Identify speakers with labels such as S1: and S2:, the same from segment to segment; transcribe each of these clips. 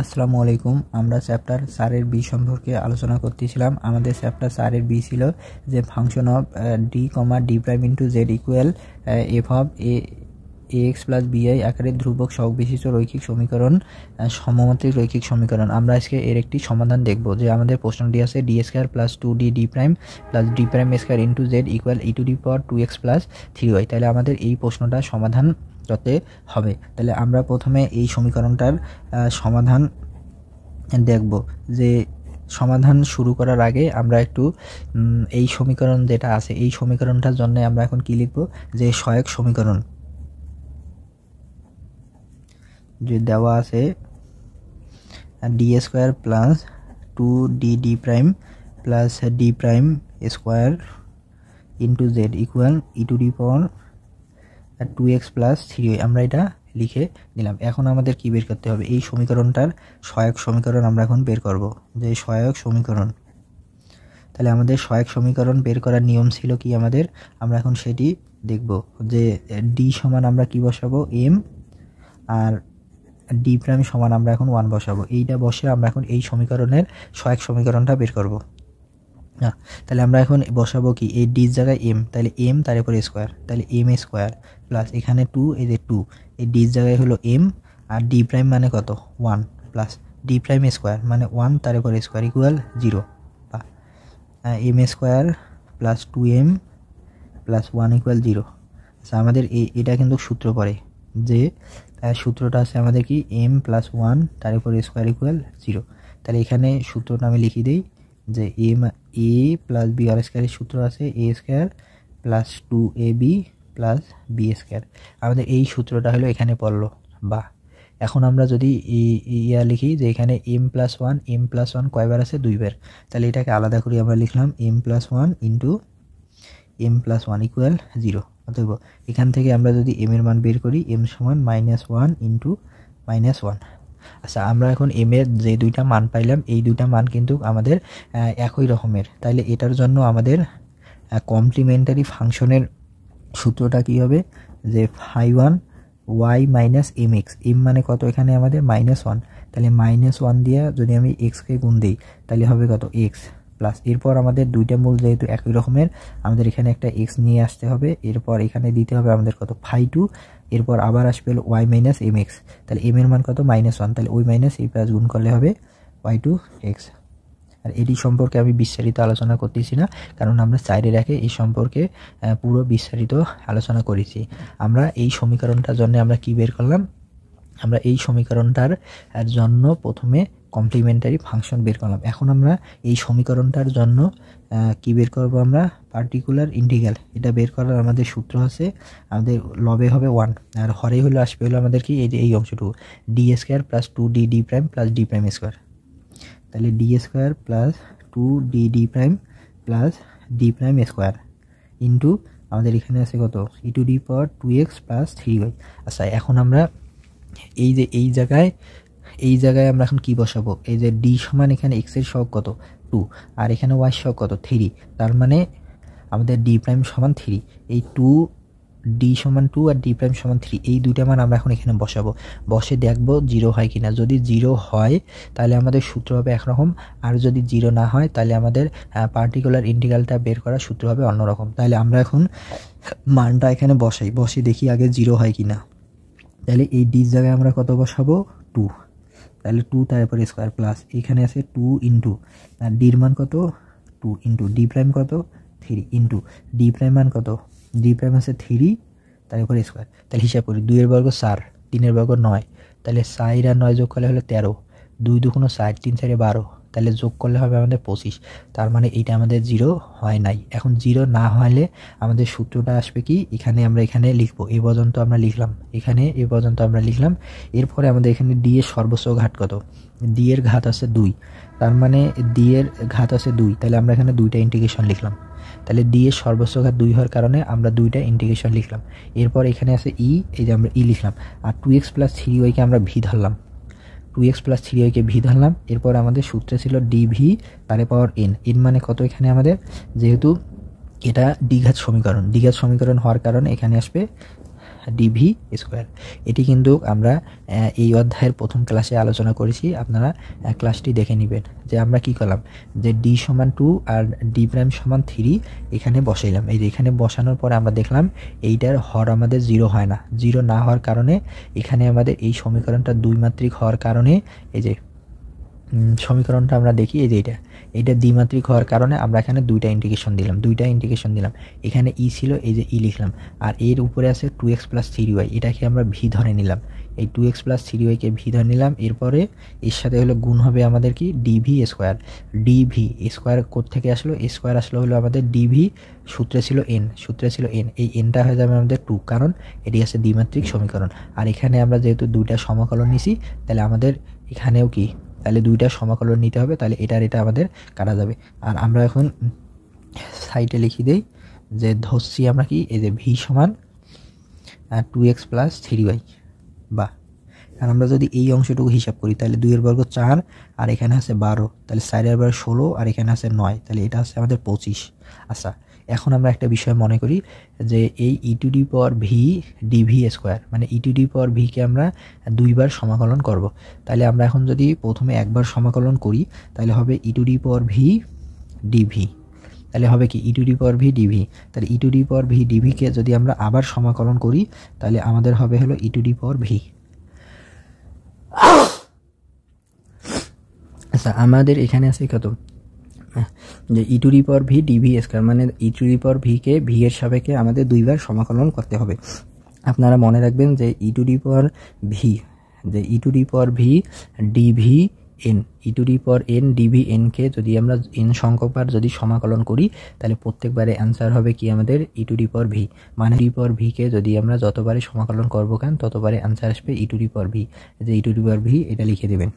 S1: আসসালামু আলাইকুম। আমরা চ্যাপ্টার 4 এর বি সম্পর্কে আলোচনা করতেছিলাম। আমাদের চ্যাপ্টার 4 এর বি ছিল যে function of D comma D prime into Z equal F of x plus বিআই আকারের ধ্রুবক সহগ বিশিষ্ট রৈখিক সমীকরণ, সমমাত্রিক রৈখিক সমীকরণ। আমরা আজকে এর একটি সমাধান দেখব। যে আমাদের প্রশ্নটি আছে D square plus 2d D prime plus D prime square into Z equal E to the power 2x plus 3y। তাহলে আমাদের এই প্রশ্নটা সমাধান করতে হবে। তাহলে আমরা প্রথমে এই সমীকরণটার সমাধান দেখব। যে সমাধান শুরু করার আগে আমরা একটু এই সমীকরণ যেটা আছে এই সমীকরণটার জন্য আমরা এখন কি লিখব, যে সহায়ক সমীকরণ যে দেওয়া আছে D square plus 2d D prime plus D prime square into Z equal E to the power 2x plus 3y। আমরা এটা লিখে নিলাম। এখন আমাদের কি বের করতে হবে, এই সমীকরণটার সহায়ক সমীকরণ আমরা এখন বের করব, যে সহায়ক সমীকরণ। তাহলে আমাদের সহায়ক সমীকরণ বের করার নিয়ম ছিল কি আমাদের, আমরা এখন সেটি দেখব। যে ডি সমান আমরা কি বসাবো, এম, আর ডি প্রাইম সমান আমরা এখন 1 বসাবো। এইটা বসে আমরা এখন এই সমীকরণের সহায়ক সমীকরণটা বের করব। না, তাহলে আমরা এখন বসাবো কি, এই ডির জায়গায় এম, তাহলে এম তার উপর স্কোয়ার, তাহলে এম স্কোয়ার প্লাস এখানে 2, এই যে 2, এই ডির জায়গায় হলো এম, আর ডি প্রাইম মানে কত 1 প্লাস ডি প্রাইম স্কোয়ার মানে 1 তার উপর স্কোয়ার ইকুয়াল 0, বা m square plus 2m plus 1 equal 0। আচ্ছা, আমাদের এটা কিন্তু সূত্র পড়ে, যে সূত্রটা আছে আমাদের কি এম প্লাস 1 তার উপর স্কোয়ার ইকুয়াল 0। তাহলে এখানে সূত্রটা আমি লিখে দিই, যে এম এ প্লাস বি আর স্কোয়ারের সূত্র আছে A square plus 2ab plus B square. আমাদের এই সূত্রটা হলো এখানে পড়লো। বা এখন আমরা যদি লিখি যে এখানে এম প্লাস 1 কয়বার আছে, 2 বার। তাহলে এটাকে আলাদা করে আমরা লিখলাম m plus 1 into m plus 1 equal 0। অতএব এখান থেকে আমরা যদি এম এর মান বের করি, এম সমান -1 ইন্টু -1। আচ্ছা, আমরা এখন এম এর যে দুইটা মান পাইলাম, এই দুইটা মান কিন্তু আমাদের একই রকমের। তাইলে এটার জন্য আমাদের কমপ্লিমেন্টারি ফাংশনের সূত্রটা কি হবে, যে φ1 y minus m x. M মানে কত এখানে আমাদের -1, তাহলে -1 দিয়ে যদি আমি এক্সকে গুণ দিই তাহলে হবে কত এক্স প্লাস, এরপর আমাদের দুইটা মূল যেহেতু একই রকমের, আমাদের এখানে একটা এক্স নিয়ে আসতে হবে। এরপর এখানে দিতে হবে আমাদের কত φ2, এরপর আবার আসবে হলো y মাইনাস এম এক্স। তাহলে এম এর মান কত -1, তাহলে ওই মাইনাস এই প্লাস গুণ করলে হবে y2x। আর এটি সম্পর্কে আমি বিস্তারিত আলোচনা করতেছি না, কারণ আমরা 4-এর একে এই সম্পর্কে পুরো বিস্তারিত আলোচনা করেছি। আমরা এই সমীকরণটার জন্য আমরা কি বের করলাম, আমরা এই সমীকরণটার জন্য প্রথমে কমপ্লিমেন্টারি ফাংশন বের করলাম। এখন আমরা এই সমীকরণটার জন্য কি বের করব, আমরা পার্টিকুলার ইন্টিগ্রাল। এটা বের করার আমাদের সূত্র আছে, আমাদের লবে হবে 1 আর হরে হলো আসবে হলো আমাদের কি, এই যে এই অংশটুকু D square plus 2d D prime plus D prime square. তাহলে D square plus 2d D prime plus D prime square into আমাদের এখানে আছে কত ই to the power 2x plus 3y। আচ্ছা, এখন আমরা এই যে এই জায়গায় আমরা এখন কি বসাবো, এই যে ডি সমান এখানে এক্স এর সহগ কত 2 আর এখানে ওয়াই সহগ কত 3, তার মানে আমাদের ডি প্রাইম সমান 3। এই 2d সমান 2 আর ডি প্রাইম সমান 3, এই দুইটা মান আমরা এখন এখানে বসাবো। বসে দেখবো 0 হয় কিনা। যদি 0 হয় তাহলে আমাদের সূত্র হবে একরকম, আর যদি 0 না হয় তাহলে আমাদের পার্টিকুলার ইন্টিগ্রালটা বের করার সূত্র হবে অন্যরকম। তাহলে আমরা এখন মানটা এখানে বসে দেখি আগে 0 হয় কিনা। তাহলে এই ডির জায়গায় আমরা কত বসাবো 2, তাহলে 2 তার উপর স্কোয়ার প্লাস এখানে আছে 2 ইন্টু আর ডির মান কত 2 ইন্টু ডি প্রাইম কত 3 ইন্টু ডি প্রাইম মান কত, ডি প্রাইম আছে 3 তার উপর স্কোয়ার। তাহলে হিসাব করি 2 এর বর্গ 4, 3 এর বর্গ 9, তাহলে 4 আর 9 যোগ করলে হলো 13, 2 দুগুণ 4, 3 4 12, তাহলে যোগ করলে হবে আমাদের 25। তার মানে এইটা আমাদের 0 হয় নাই। এখন 0 না হলে আমাদের সূত্রটা আসবে কি, এখানে আমরা এখানে লিখবো, এই পর্যন্ত আমরা লিখলাম, এখানে এই পর্যন্ত আমরা লিখলাম। এরপরে আমাদের এখানে ডি এর সর্বোচ্চ ঘাত কত, ডি এর ঘাত আছে 2, তার মানে ডি এর ঘাত আছে 2, তাহলে আমরা এখানে দুইটা ইন্টিগ্রেশন লিখলাম। তাহলে ডি এর সর্বোচ্চ ঘাত 2 হওয়ার কারণে আমরা দুইটা ইন্টিগ্রেশন লিখলাম। এরপর এখানে আছে ই, এই যে আমরা ই লিখলাম, আর 2x প্লাস 3y-কে আমরা ভি ধরলাম, 2x প্লাস 3y-কে ভি ধরলাম। এরপর আমাদের সূত্রে ছিল ডিভি তার পাওয়ার এন। এন মানে কত এখানে আমাদের, যেহেতু এটা দ্বিঘাত সমীকরণ হওয়ার কারণে এখানে আসবে ডিভি স্কোয়ার। এটি কিন্তু আমরা এই অধ্যায়ের প্রথম ক্লাসে আলোচনা করেছি, আপনারা ক্লাসটি দেখে নেবেন যে আমরা কি করলাম, যে ডি সমান 2 আর ডি প্রাইম সমান 3 এখানে বসাইলাম। এই যে এখানে বসানোর পরে আমরা দেখলাম এইটার হর আমাদের 0 হয় না। 0 না হওয়ার কারণে এখানে আমাদের এই সমীকরণটা দ্বিমাত্রিক হওয়ার কারণে এই যে সমীকরণটা আমরা দেখি, এই যে এইটা দ্বিমাত্রিক হওয়ার কারণে আমরা এখানে দুইটা ইন্টিগ্রেশন দিলাম। এখানে ই ছিল, এই যে ই লিখলাম, আর এর উপরে আছে 2x + 3y, এটাকে আমরা ভি ধরে নিলাম। এই 2x + 3y-কে ভি ধরে নিলাম। এরপরে এর সাথে হলো গুণ হবে আমাদের কি ডিভি স্কোয়ার। ডিভি স্কোয়ার কোত্থেকে আসলো, স্কোয়ার আসলো হলো আমাদের ডিভি, সূত্রে ছিল এন, এই এনটা হয়ে যাবে আমাদের 2, কারণ এটি আছে দ্বিমাত্রিক সমীকরণ। আর এখানে আমরা যেহেতু দুইটা সমাকলন নিছি, তাহলে আমাদের এখানেও কি, তাহলে দুইটা সমাকলন নিতে হবে, তাহলে এটা আমাদের কাটা যাবে। আর আমরা এখন সাইডে লিখে দেই যে ধরছি আমরা কি, এই যে ভি সমান 2x + 3y, বা আর আমরা যদি এই অংশটুকু হিসাব করি তাহলে 2 এর বর্গ 4 আর এখানে আছে 12, তাহলে 4 এর বর্গ 16 আর এখানে আছে 9, তাহলে এটা আছে আমাদের 25। আচ্ছা, এখন আমরা একটা বিষয় মনে করি যে এই e⁻v ডিভি স্কোয়ার, মানে e⁻v কে আমরা দুইবার সমাকলন করব। তাহলে আমরা এখন যদি প্রথমে একবার সমাকলন করি তাহলে হবে e⁻v ডিভি, তাহলে হবে কি e⁻v ডিভি। তাহলে e⁻v ডিভি কে যদি আমরা আবার সমাকলন করি তাহলে আমাদের হবে হলো e⁻v। আচ্ছা, আমাদের এখানে আছে কত, যে e⁻v ডিভি স্কয়ার, মানে e⁻v কে v এর সাপেক্ষে আমাদের দুইবার সমাকলন করতে হবে। আপনারা মনে রাখবেন যে e⁻v ডিভি এন, e⁻n ডিভি এন কে যদি আমরা n সংখ্যকবার যদি সমাকলন করি তাহলে প্রত্যেকবারে অ্যান্সার হবে কি আমাদের e⁻v, মানে e⁻v কে যদি আমরা যতবারে সমাকলন করব কেন ততবারে অ্যান্সার আসবে e⁻v। যে e⁻v এটা লিখে দেবেন।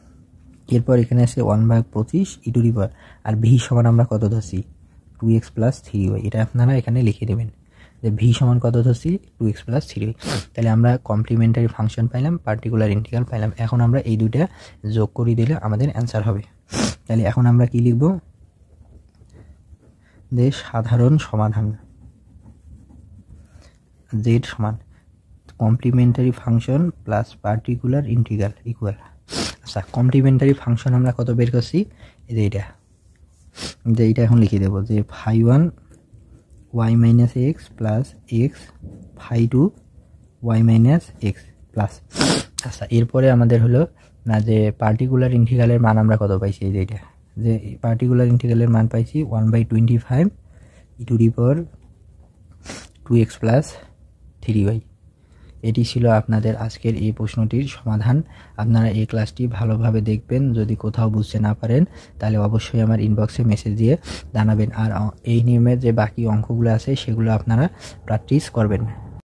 S1: এরপর এখানে আছে 1/25 e⁻, আর ভি সমান আমরা কত ধরছি 2x + 3y, এটা আপনারা এখানে লিখে দেবেন যে ভি সমান কত ধরছি 2x + 3y। তাহলে আমরা কমপ্লিমেন্টারি ফাংশন পাইলাম, পার্টিকুলার ইন্টিগ্রাল পাইলাম। এখন আমরা এই দুইটা যোগ করে দিলে আমাদের অ্যান্সার হবে। তাহলে এখন আমরা কি লিখব, যে সাধারণ সমাধান z সমান complimentary function plus particular integral equal. আচ্ছা, কমপ্লিমেন্টারি ফাংশন আমরা কত বের করছি, এই যে এইটা এখন লিখে দেবো যে φ1 y - x plus x φ2 y - x plus. আচ্ছা, এরপরে আমাদের হলো না যে পার্টিকুলার ইন্টিগ্রালের মান আমরা কত পাইছি, এই যে যে পার্টিকুলার ইন্টিগ্রালের মান পাইছি 1/25 e⁻2x + 3y। এটি ছিল আপনাদের আজকের এই প্রশ্নটির সমাধান। আপনারা এই ক্লাসটি ভালোভাবে দেখবেন, যদি কোথাও বুঝতে না পারেন তাহলে অবশ্যই আমার ইনবক্সে মেসেজ দিয়ে জানাবেন। আর এই নিয়মের যে বাকি অঙ্কগুলো আছে সেগুলো আপনারা প্র্যাকটিস করবেন।